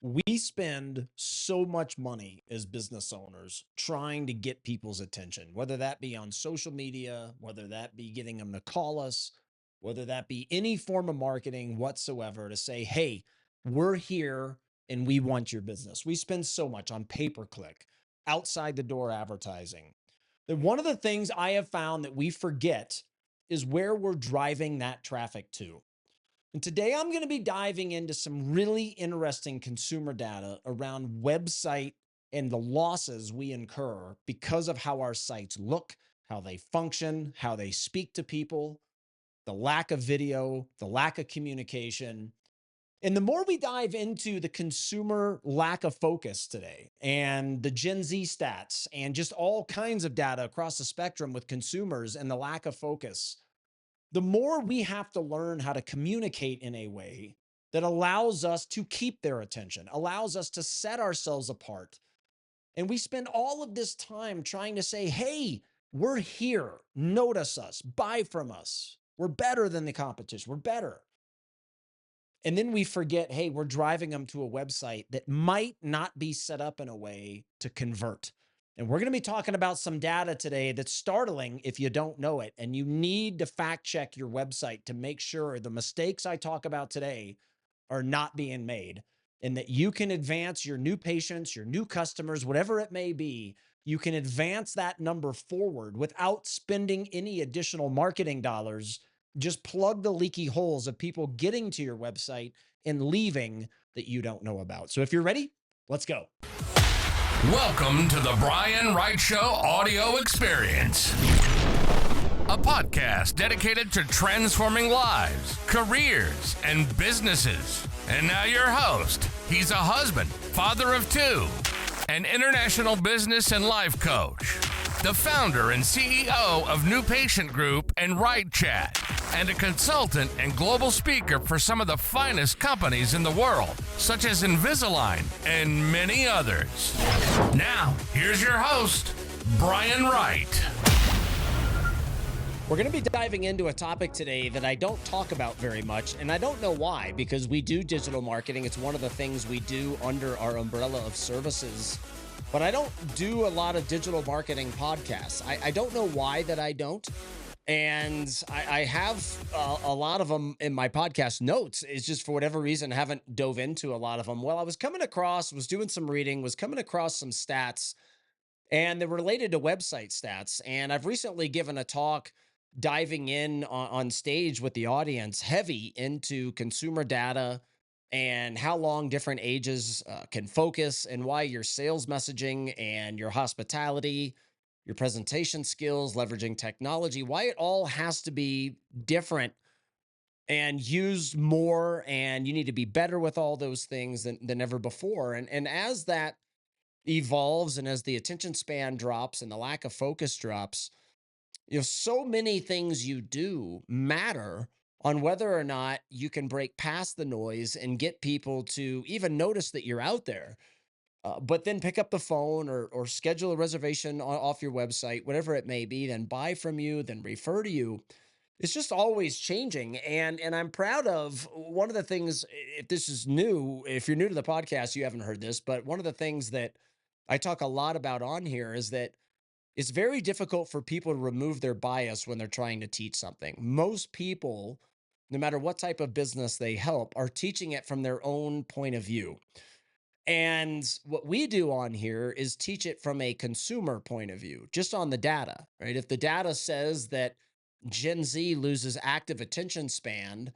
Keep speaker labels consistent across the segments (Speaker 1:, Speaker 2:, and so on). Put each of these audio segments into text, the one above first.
Speaker 1: We spend so much money as business owners trying to get people's attention, whether that be on social media, whether that be getting them to call us, whether that be any form of marketing whatsoever to say, hey, we're here and we want your business. We spend so much on pay-per-click, outside the door advertising. That one of the things I have found that we forget is where we're driving that traffic to. And today I'm going to be diving into some really interesting consumer data around website and the losses we incur because of how our sites look, how they function, how they speak to people, the lack of video, the lack of communication. And the more we dive into the consumer lack of focus today and the Gen Z stats and just all kinds of data across the spectrum with consumers and the lack of focus, the more we have to learn how to communicate in a way that allows us to keep their attention, allows us to set ourselves apart. And we spend all of this time trying to say, hey, we're here, notice us, buy from us. We're better than the competition, we're better. And then we forget, hey, we're driving them to a website that might not be set up in a way to convert. And we're going to be talking about some data today that's startling if you don't know it. And you need to fact check your website to make sure the mistakes I talk about today are not being made and that you can advance your new patients, your new customers, whatever it may be. You can advance that number forward without spending any additional marketing dollars. Just plug the leaky holes of people getting to your website and leaving that you don't know about. So if you're ready, let's go.
Speaker 2: Welcome to the Brian Wright Show audio experience, a podcast dedicated to transforming lives, careers, and businesses. And now your host. He's a husband, father of two, an international business and life coach, the founder and CEO of New Patient Group and WrightChat, and a consultant and global speaker for some of the finest companies in the world, such as Invisalign and many others. Now, here's your host, Brian Wright.
Speaker 1: We're going to be diving into a topic today that I don't talk about very much, and I don't know why, because we do digital marketing. It's one of the things we do under our umbrella of services, but I don't do a lot of digital marketing podcasts. I don't know why that I don't. And I have a lot of them in my podcast notes. It's just for whatever reason, I haven't dove into a lot of them. Well, I was doing some reading, was coming across some stats, and they're related to website stats. And I've recently given a talk diving in on stage with the audience, heavy into consumer data and how long different ages can focus and why your sales messaging and your hospitality, your presentation skills, leveraging technology, why it all has to be different and used more, and you need to be better with all those things than ever before. And as that evolves and as the attention span drops and the lack of focus drops, so many things you do matter on whether or not you can break past the noise and get people to even notice that you're out there. But then pick up the phone or schedule a reservation off your website, whatever it may be, then buy from you, then refer to you. It's just always changing. And I'm proud of one of the things, if you're new to the podcast, you haven't heard this, but one of the things that I talk a lot about on here is that it's very difficult for people to remove their bias when they're trying to teach something. Most people, no matter what type of business they help, are teaching it from their own point of view. And what we do on here is teach it from a consumer point of view, just on the data, right? If the data says that Gen Z loses active attention span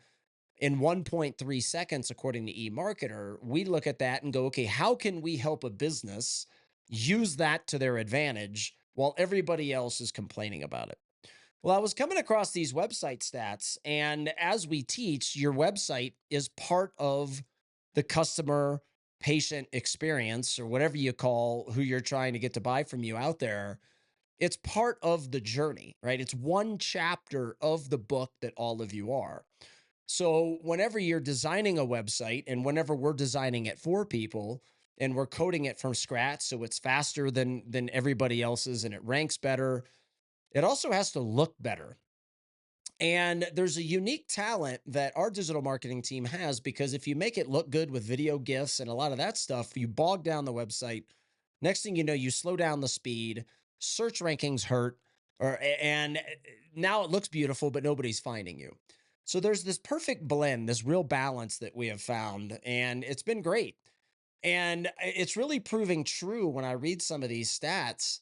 Speaker 1: in 1.3 seconds, according to eMarketer, we look at that and go, okay, how can we help a business use that to their advantage while everybody else is complaining about it? Well, I was coming across these website stats, and as we teach, your website is part of the customer patient experience, or whatever you call who you're trying to get to buy from you out there. It's part of the journey, right? It's one chapter of the book that all of you are. So whenever you're designing a website, and whenever we're designing it for people and we're coding it from scratch so it's faster than everybody else's and it ranks better, it also has to look better. And there's a unique talent that our digital marketing team has, because if you make it look good with video GIFs and a lot of that stuff, you bog down the website. Next thing you know, you slow down the speed, search rankings hurt, and now it looks beautiful, but nobody's finding you. So there's this perfect blend, this real balance that we have found, and it's been great. And it's really proving true when I read some of these stats,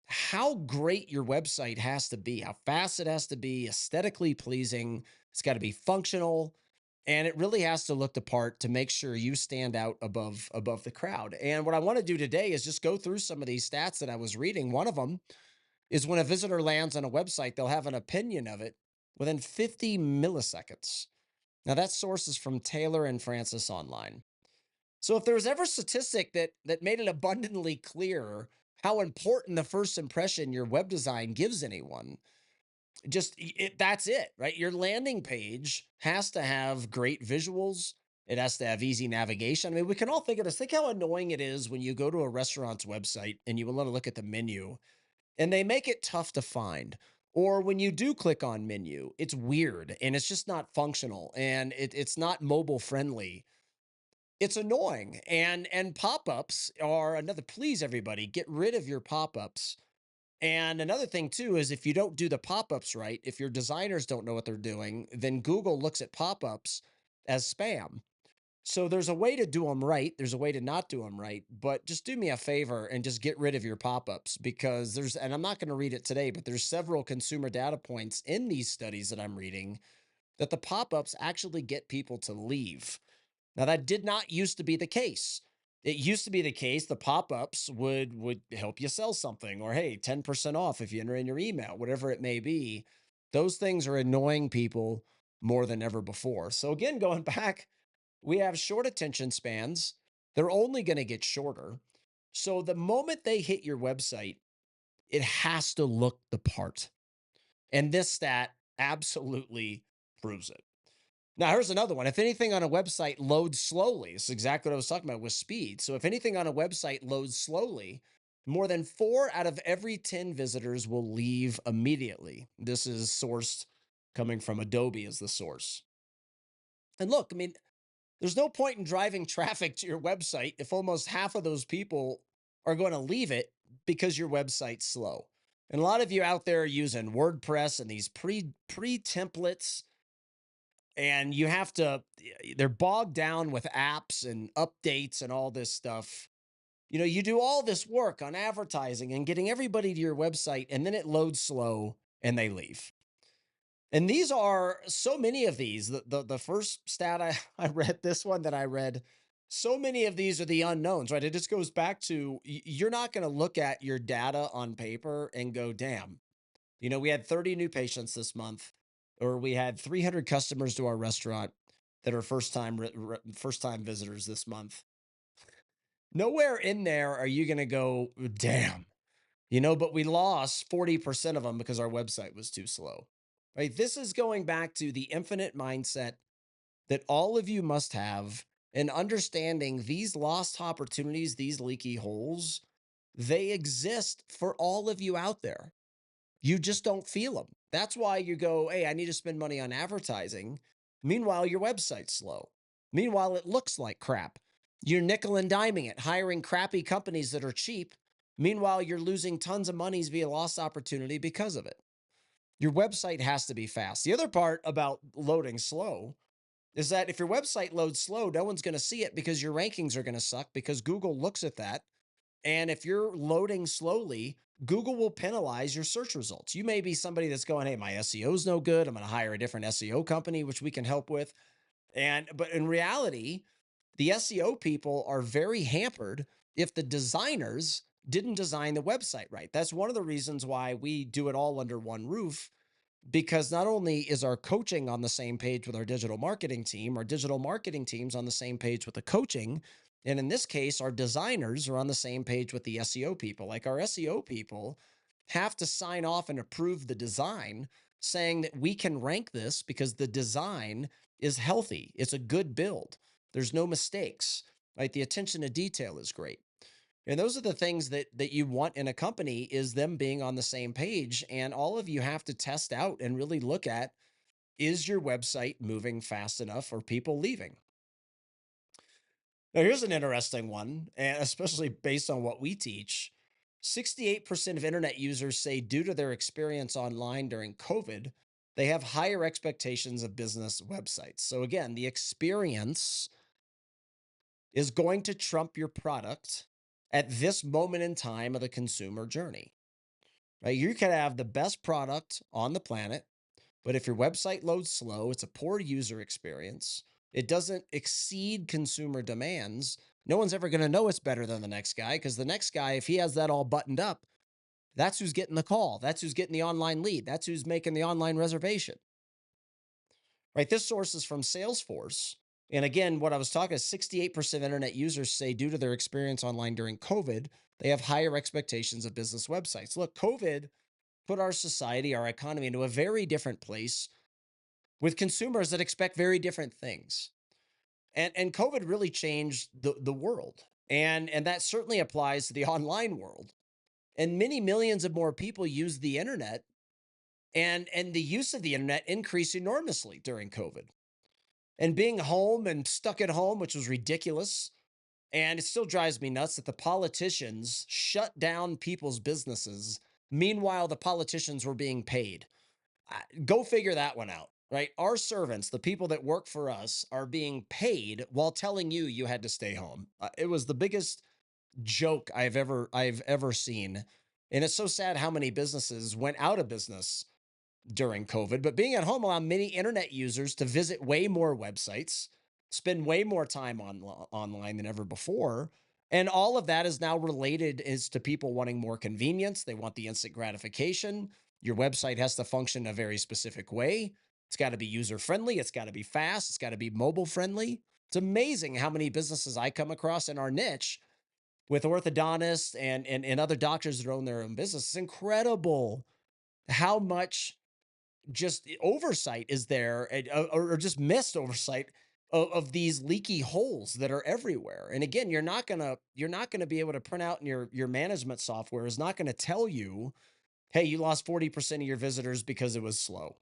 Speaker 1: how great your website has to be, how fast it has to be, aesthetically pleasing. It's got to be functional, and it really has to look the part to make sure you stand out above the crowd. And what I want to do today is just go through some of these stats that I was reading. One of them is when a visitor lands on a website, they'll have an opinion of it within 50 milliseconds. Now that source is from Taylor and Francis Online. So if there was ever a statistic that made it abundantly clear how important the first impression your web design gives anyone, that's it, right? Your landing page has to have great visuals. It has to have easy navigation. I mean, we can all think of this. Think how annoying it is when you go to a restaurant's website and you want to look at the menu and they make it tough to find. Or when you do click on menu, it's weird and it's just not functional and it's not mobile friendly. It's annoying. And pop-ups are another. Please, everybody, get rid of your pop-ups. And another thing too is if you don't do the pop-ups right, if your designers don't know what they're doing, then Google looks at pop-ups as spam. So there's a way to do them right. There's a way to not do them right, but just do me a favor and just get rid of your pop-ups, because and I'm not going to read it today, but there's several consumer data points in these studies that I'm reading that the pop-ups actually get people to leave. Now, that did not used to be the case. It used to be the case the pop-ups would help you sell something, or hey, 10% off if you enter in your email, whatever it may be. Those things are annoying people more than ever before. So again, going back, we have short attention spans. They're only going to get shorter. So the moment they hit your website, it has to look the part. And this stat absolutely proves it. Now, here's another one. If anything on a website loads slowly, this is exactly what I was talking about with speed. So if anything on a website loads slowly, more than 4 out of every 10 visitors will leave immediately. This is sourced coming from Adobe as the source. And look, I mean, there's no point in driving traffic to your website if almost half of those people are going to leave it because your website's slow. And a lot of you out there are using WordPress and these pre-templates, and you have to, they're bogged down with apps and updates and all this stuff. You know, you do all this work on advertising and getting everybody to your website, and then it loads slow and they leave. And these are so many of these. The first stat I read, this one that I read, so many of these are the unknowns, right? It just goes back to you're not going to look at your data on paper and go, damn, you know, we had 30 new patients this month, or we had 300 customers to our restaurant that are first time visitors this month. Nowhere in there are you going to go, damn, you know, but we lost 40% of them because our website was too slow. Right? This is going back to the infinite mindset that all of you must have, and understanding these lost opportunities, these leaky holes, they exist for all of you out there. You just don't feel them. That's why you go, hey, I need to spend money on advertising. Meanwhile, your website's slow. Meanwhile, it looks like crap. You're nickel and diming it, hiring crappy companies that are cheap. Meanwhile, you're losing tons of monies via lost opportunity because of it. Your website has to be fast. The other part about loading slow is that if your website loads slow, no one's going to see it because your rankings are going to suck, because Google looks at that. And if you're loading slowly, Google will penalize your search results. You may be somebody that's going, hey, my SEO is no good. I'm going to hire a different SEO company, which we can help with. But in reality, the SEO people are very hampered if the designers didn't design the website right. That's one of the reasons why we do it all under one roof, because not only is our coaching on the same page with our digital marketing team's on the same page with the coaching. And in this case, our designers are on the same page with the SEO people. Like, our SEO people have to sign off and approve the design, saying that we can rank this because the design is healthy. It's a good build. There's no mistakes, right? The attention to detail is great. And those are the things that you want in a company, is them being on the same page. And all of you have to test out and really look at, Is your website moving fast enough or people leaving? Now, here's an interesting one, and especially based on what we teach. 68% of internet users say, due to their experience online during COVID, they have higher expectations of business websites. So, again, the experience is going to trump your product at this moment in time of the consumer journey. Right? You can have the best product on the planet, but if your website loads slow, it's a poor user experience, it doesn't exceed consumer demands, no one's ever going to know it's better than the next guy, because the next guy, if he has that all buttoned up, that's who's getting the call. That's who's getting the online lead. That's who's making the online reservation. Right? This source is from Salesforce. And again, what I was talking is 68% of internet users say, due to their experience online during COVID, they have higher expectations of business websites. Look, COVID put our society, our economy into a very different place with consumers that expect very different things. And COVID really changed the world. And that certainly applies to the online world. And many millions of more people use the internet, and the use of the internet increased enormously during COVID. And being home and stuck at home, which was ridiculous, and it still drives me nuts that the politicians shut down people's businesses. Meanwhile, the politicians were being paid. Go figure that one out, right? Our servants, the people that work for us, are being paid while telling you you had to stay home. It was the biggest joke I've ever seen, and it's so sad how many businesses went out of business during COVID. But being at home allowed many internet users to visit way more websites, spend way more time online than ever before. And all of that is now related is to people wanting more convenience. They want the instant gratification. Your website has to function a very specific way. It's got to be user friendly. It's got to be fast. It's got to be mobile friendly. It's amazing how many businesses I come across in our niche with orthodontists and other doctors that own their own business. It's incredible how much just oversight is there, or just missed oversight of these leaky holes that are everywhere. And again, you're not gonna be able to print out in your management software is not going to tell you, hey, you lost 40% of your visitors because it was slow,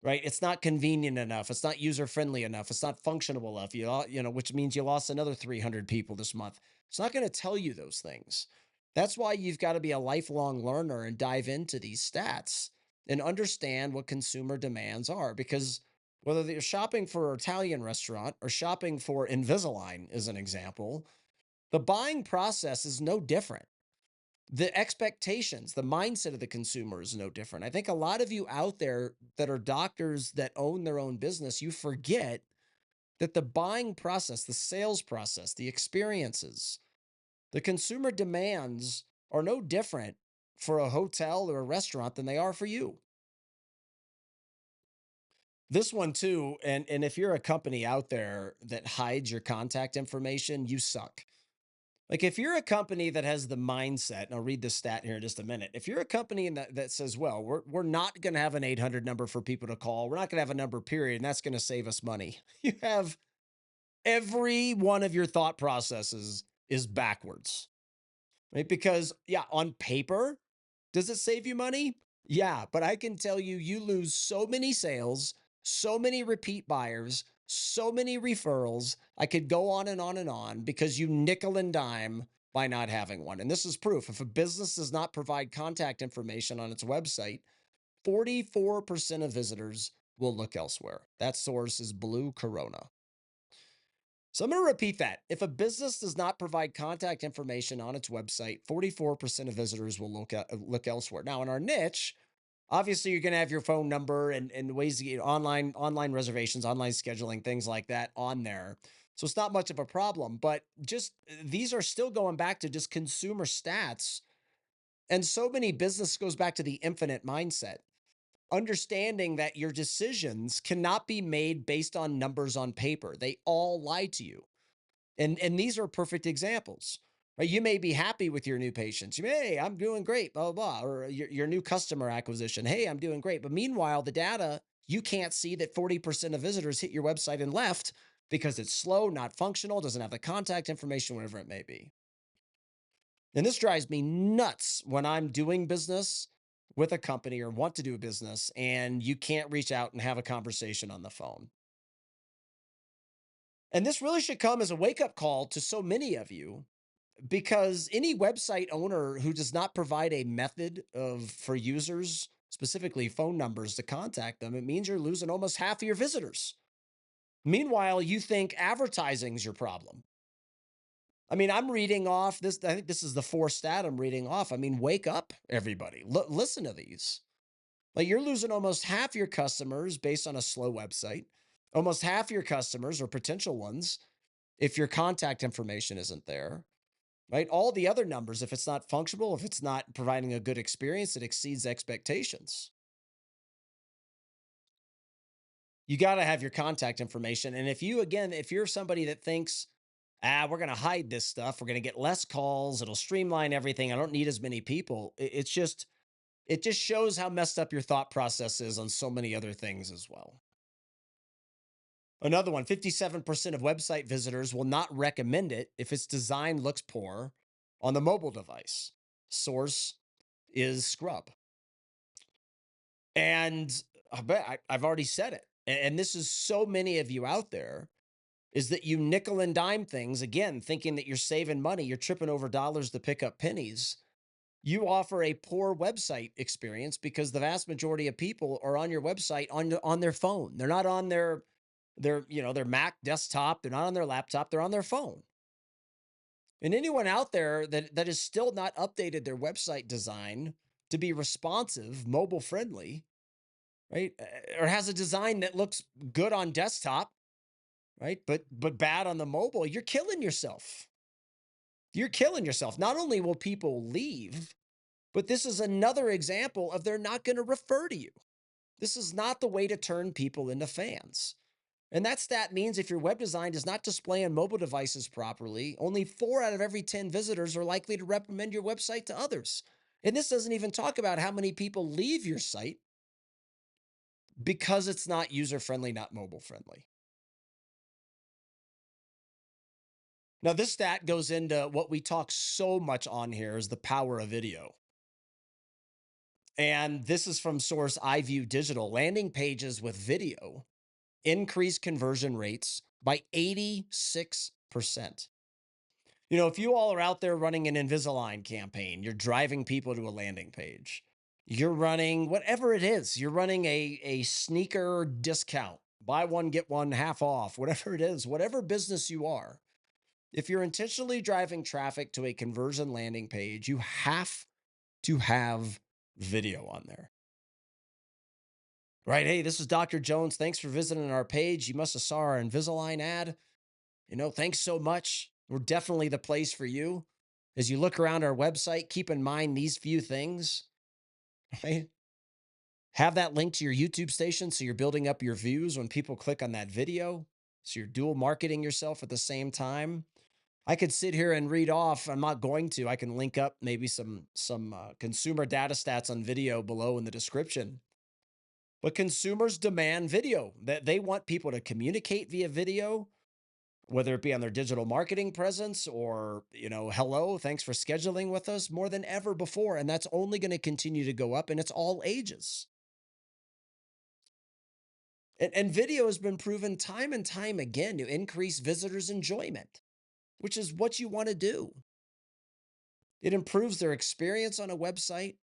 Speaker 1: right? It's not convenient enough. It's not user friendly enough. It's not functional enough. Which means you lost another 300 people this month. It's not going to tell you those things. That's why you've got to be a lifelong learner and dive into these stats and understand what consumer demands are. Because whether you're shopping for an Italian restaurant or shopping for Invisalign, as an example, the buying process is no different. The expectations, the mindset of the consumer is no different. I think a lot of you out there that are doctors that own their own business, you forget that the buying process, the sales process, the experiences, the consumer demands are no different for a hotel or a restaurant than they are for you. This one too, and if you're a company out there that hides your contact information, you suck. Like, if you're a company that has the mindset, and I'll read this stat here in just a minute. If you're a company that says, well, we're not going to have an 800 number for people to call, we're not going to have a number, period, and that's going to save us money. You have every one of your thought processes is backwards, right? Because, yeah, on paper, does it save you money? Yeah, but I can tell you, you lose so many sales, so many repeat buyers, so many referrals. I could go on and on and on because you nickel and dime by not having one. And this is proof. If a business does not provide contact information on its website, 44% of visitors will look elsewhere. That source is Blue Corona. So I'm going to repeat that. If a business does not provide contact information on its website, 44% of visitors will look elsewhere. Now, in our niche, obviously you're going to have your phone number and ways to get online reservations, online scheduling, things like that on there. So it's not much of a problem, but just these are still going back to just consumer stats. And so many business goes back to the infinite mindset, understanding that your decisions cannot be made based on numbers on paper. They all lie to you. And these are perfect examples. Right? You may be happy with your new patients. Hey, I'm doing great, blah, blah, blah. Or your new customer acquisition. Hey, I'm doing great. But meanwhile, the data, you can't see that 40% of visitors hit your website and left because it's slow, not functional, doesn't have the contact information, whatever it may be. And this drives me nuts when I'm doing business with a company or want to do a business and you can't reach out and have a conversation on the phone. And this really should come as a wake up call to so many of you, because any website owner who does not provide a method of for users, specifically phone numbers to contact them, it means you're losing almost half of your visitors. Meanwhile, you think advertising's your problem. I mean, I'm reading off this. I think this is the fourth stat I'm reading off. I mean, wake up, everybody. Listen to these. Like, you're losing almost half your customers based on a slow website, almost half your customers or potential ones if your contact information isn't there, right? All the other numbers, if it's not functional, if it's not providing a good experience, it exceeds expectations. You got to have your contact information. And if you, again, if you're somebody that thinks, we're going to hide this stuff, we're going to get less calls, it'll streamline everything, I don't need as many people. It just shows how messed up your thought process is on so many other things as well. Another one, 57% of website visitors will not recommend it if its design looks poor on the mobile device. Source is Scrub. And I've already said it. And this is so many of you out there, is that you nickel and dime things, again, thinking that you're saving money, you're tripping over dollars to pick up pennies. You offer a poor website experience because the vast majority of people are on your website on their phone. They're not on their Mac desktop. They're not on their laptop. They're on their phone. And anyone out there that has still not updated their website design to be responsive, mobile friendly, right? Or has a design that looks good on desktop, right? But bad on the mobile, you're killing yourself. You're killing yourself. Not only will people leave, but this is another example of they're not going to refer to you. This is not the way to turn people into fans. And that stat means if your web design does not display on mobile devices properly, only 4 out of every 10 visitors are likely to recommend your website to others. And this doesn't even talk about how many people leave your site because it's not user-friendly, not mobile-friendly. Now, this stat goes into what we talk so much on here is the power of video. And this is from source iView Digital. Landing pages with video increase conversion rates by 86%. You know, if you all are out there running an Invisalign campaign, you're driving people to a landing page, you're running whatever it is, you're running a sneaker discount, buy one, get one half off, whatever it is, whatever business you are, if you're intentionally driving traffic to a conversion landing page, you have to have video on there. Right? Hey, this is Dr. Jones. Thanks for visiting our page. You must have saw our Invisalign ad. Thanks so much. We're definitely the place for you. As you look around our website, keep in mind these few things. Right? Have that link to your YouTube station so you're building up your views when people click on that video. So you're dual marketing yourself at the same time. I could sit here and read off. I'm not going to. I can link up maybe some consumer data stats on video below in the description. But consumers demand video. That they want people to communicate via video, whether it be on their digital marketing presence or, hello, thanks for scheduling with us, more than ever before. And that's only going to continue to go up, and it's all ages. And video has been proven time and time again to increase visitors' enjoyment, which is what you want to do. It improves their experience on a website.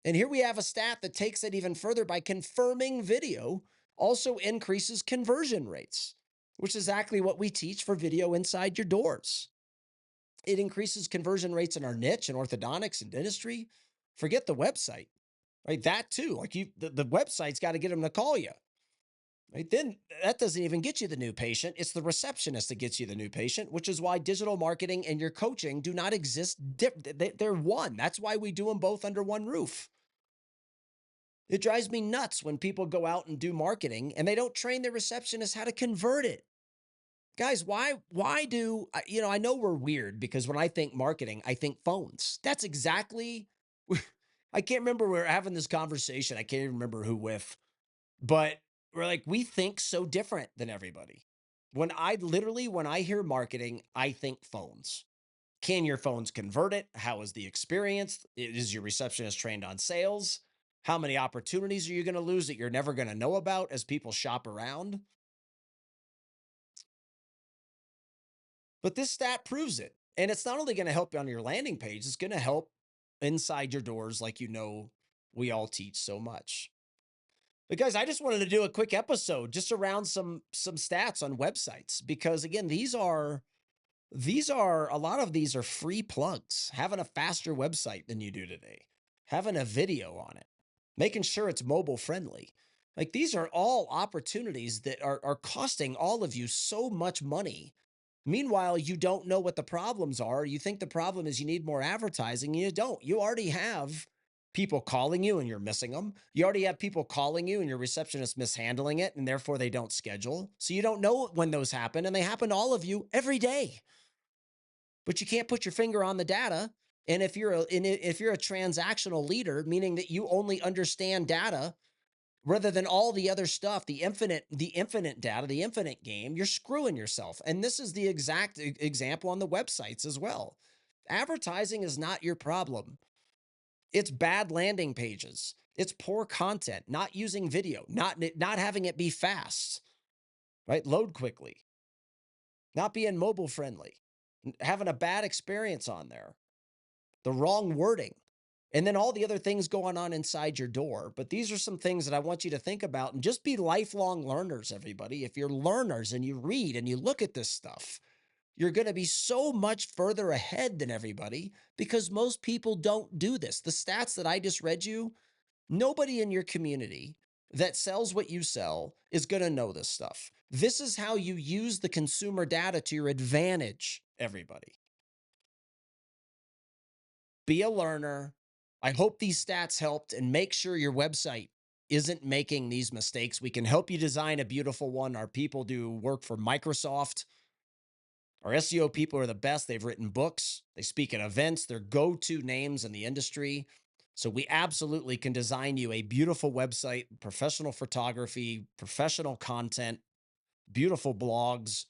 Speaker 1: And here we have a stat that takes it even further by confirming video also increases conversion rates, which is exactly what we teach for video inside your doors. It increases conversion rates in our niche in orthodontics and dentistry. Forget the website, right? That too, like the website's got to get them to call you. Right? Then that doesn't even get you the new patient. It's the receptionist that gets you the new patient, which is why digital marketing and your coaching do not exist. They're one. That's why we do them both under one roof. It drives me nuts when people go out and do marketing and they don't train their receptionist how to convert it. Guys, why do, I know we're weird because when I think marketing, I think phones. That's exactly, I can't remember, we were having this conversation. I can't even remember who with, but we're like, we think so different than everybody. When I hear marketing, I think phones. Can your phones convert it? How is the experience? Is your receptionist trained on sales? How many opportunities are you going to lose that you're never going to know about as people shop around? But this stat proves it. And it's not only going to help you on your landing page, it's going to help inside your doors, like we all teach so much. But guys, I just wanted to do a quick episode just around some stats on websites, because again, these are a lot of these are free plugs. Having a faster website than you do today, having a video on it, making sure it's mobile friendly. Like, these are all opportunities that are costing all of you so much money. Meanwhile, you don't know what the problems are. You think the problem is you need more advertising. You don't. You already have people calling you and you're missing them. You already have people calling you and your receptionist mishandling it, and therefore they don't schedule. So you don't know when those happen, and they happen to all of you every day. But you can't put your finger on the data. And if you're a transactional leader, meaning that you only understand data rather than all the other stuff, the infinite data, the infinite game, you're screwing yourself. And this is the exact example on the websites as well. Advertising is not your problem. It's bad landing pages. It's poor content, not using video, not having it be fast, right? Load quickly, not being mobile friendly, having a bad experience on there, the wrong wording, and then all the other things going on inside your door. But these are some things that I want you to think about and just be lifelong learners, everybody. If you're learners and you read and you look at this stuff, you're going to be so much further ahead than everybody, because most people don't do this. The stats that I just read you, nobody in your community that sells what you sell is going to know this stuff. This is how you use the consumer data to your advantage, everybody. Be a learner. I hope these stats helped, and make sure your website isn't making these mistakes. We can help you design a beautiful one. Our people do work for Microsoft. Our SEO people are the best. They've written books. They speak at events. They're go-to names in the industry. So we absolutely can design you a beautiful website, professional photography, professional content, beautiful blogs.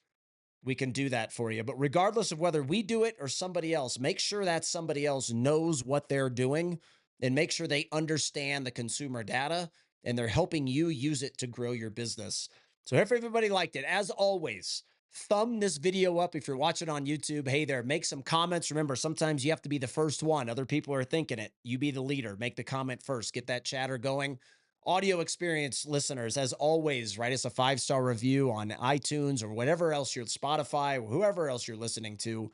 Speaker 1: We can do that for you. But regardless of whether we do it or somebody else, make sure that somebody else knows what they're doing, and make sure they understand the consumer data and they're helping you use it to grow your business. So if everybody liked it, as always, thumb this video up if you're watching on YouTube. Hey there, make some comments. Remember, sometimes you have to be the first one. Other people are thinking it. You be the leader. Make the comment first. Get that chatter going. Audio experience listeners, as always, write us a 5-star review on iTunes or whatever else you're, Spotify, or whoever else you're listening to.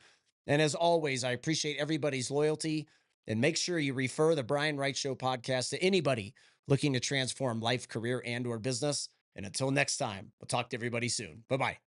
Speaker 1: And as always, I appreciate everybody's loyalty, and make sure you refer the Brian Wright Show podcast to anybody looking to transform life, career, and or business. And until next time, we'll talk to everybody soon. Bye-bye.